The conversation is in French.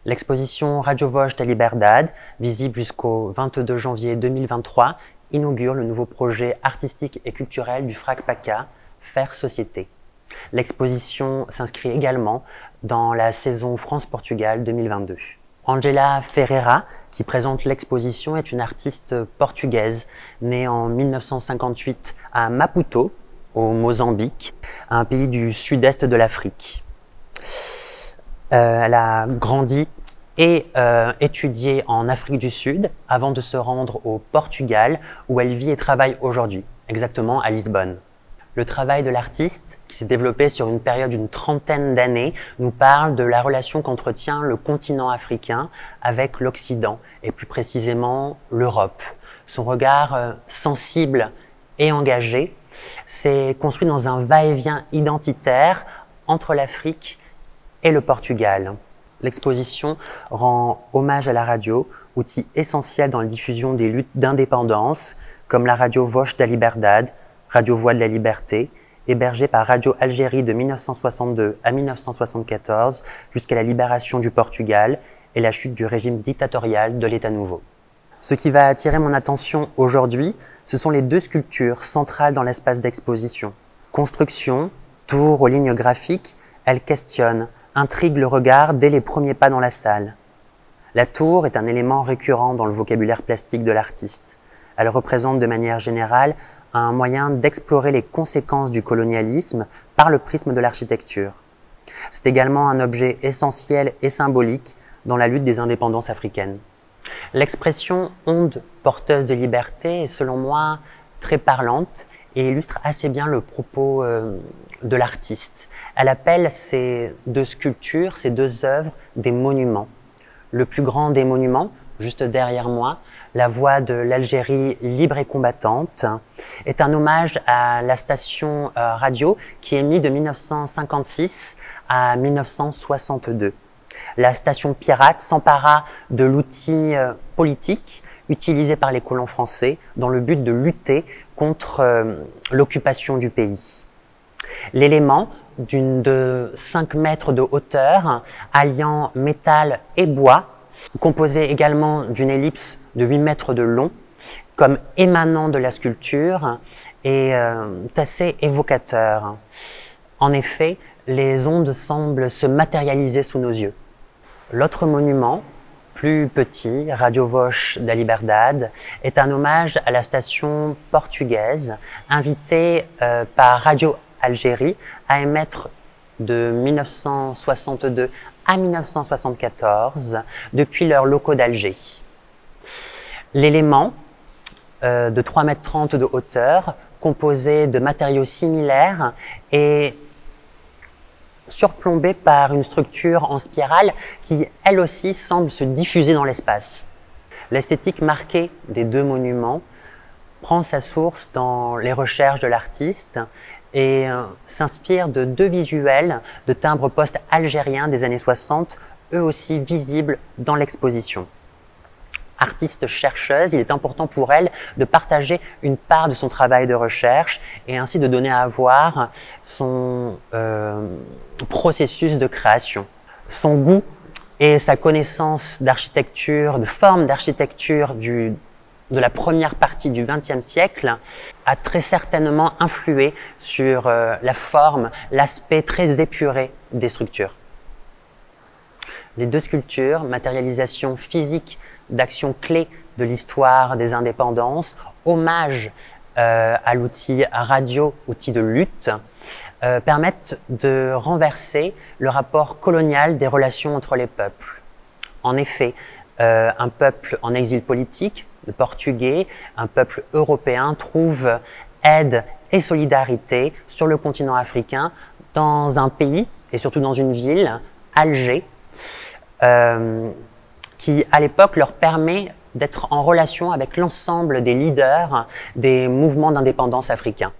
L'exposition Radio Voz da Liberdade, visible jusqu'au 22 janvier 2023, inaugure le nouveau projet artistique et culturel du FRAC PACA, Faire Société. L'exposition s'inscrit également dans la saison France-Portugal 2022. Angela Ferreira, qui présente l'exposition, est une artiste portugaise née en 1958 à Maputo, au Mozambique, un pays du sud-est de l'Afrique. Elle a grandi et étudié en Afrique du Sud avant de se rendre au Portugal, où elle vit et travaille aujourd'hui, exactement à Lisbonne. Le travail de l'artiste, qui s'est développé sur une période d'une trentaine d'années, nous parle de la relation qu'entretient le continent africain avec l'Occident, et plus précisément l'Europe. Son regard sensible et engagé s'est construit dans un va-et-vient identitaire entre l'Afrique et le Portugal. L'exposition rend hommage à la radio, outil essentiel dans la diffusion des luttes d'indépendance, comme la radio Voz da Liberdade, Radio Voix de la Liberté, hébergée par Radio Algérie de 1962 à 1974 jusqu'à la libération du Portugal et la chute du régime dictatorial de l'État nouveau. Ce qui va attirer mon attention aujourd'hui, ce sont les deux sculptures centrales dans l'espace d'exposition. Construction, tour aux lignes graphiques, elles questionnent, intriguent le regard dès les premiers pas dans la salle. La tour est un élément récurrent dans le vocabulaire plastique de l'artiste. Elle représente de manière générale un moyen d'explorer les conséquences du colonialisme par le prisme de l'architecture. C'est également un objet essentiel et symbolique dans la lutte des indépendances africaines. L'expression « onde porteuse de liberté » est selon moi très parlante et illustre assez bien le propos de l'artiste. Elle appelle ces deux sculptures, ces deux œuvres, des monuments. Le plus grand des monuments, juste derrière moi, la voix de l'Algérie libre et combattante, est un hommage à la station radio qui émit de 1956 à 1962. La station pirate s'empara de l'outil politique utilisé par les colons français dans le but de lutter contre l'occupation du pays. L'élément de 5 mètres de hauteur, alliant métal et bois, composé également d'une ellipse de 8 mètres de long, comme émanant de la sculpture, est assez évocateur. En effet, les ondes semblent se matérialiser sous nos yeux. L'autre monument, plus petit, Radio Voz da Liberdade, est un hommage à la station portugaise, invitée par Radio Algérie à émettre de 1962 à 1974 depuis leurs locaux d'Alger. L'élément de 3,30 m de hauteur, composé de matériaux similaires, est surplombé par une structure en spirale qui, elle aussi, semble se diffuser dans l'espace. L'esthétique marquée des deux monuments prend sa source dans les recherches de l'artiste et s'inspire de deux visuels de timbres poste algériens des années 60, eux aussi visibles dans l'exposition. Artiste chercheuse, il est important pour elle de partager une part de son travail de recherche et ainsi de donner à voir son processus de création. Son goût et sa connaissance d'architecture, de forme d'architecture de la première partie du XXe siècle a très certainement influé sur la forme, l'aspect très épuré des structures. Les deux sculptures, matérialisation physique d'actions clés de l'histoire des indépendances, hommage à l'outil radio, outil de lutte, permettent de renverser le rapport colonial des relations entre les peuples. En effet, un peuple en exil politique, le portugais, un peuple européen, trouve aide et solidarité sur le continent africain dans un pays et surtout dans une ville, Alger, qui à l'époque leur permet d'être en relation avec l'ensemble des leaders des mouvements d'indépendance africains.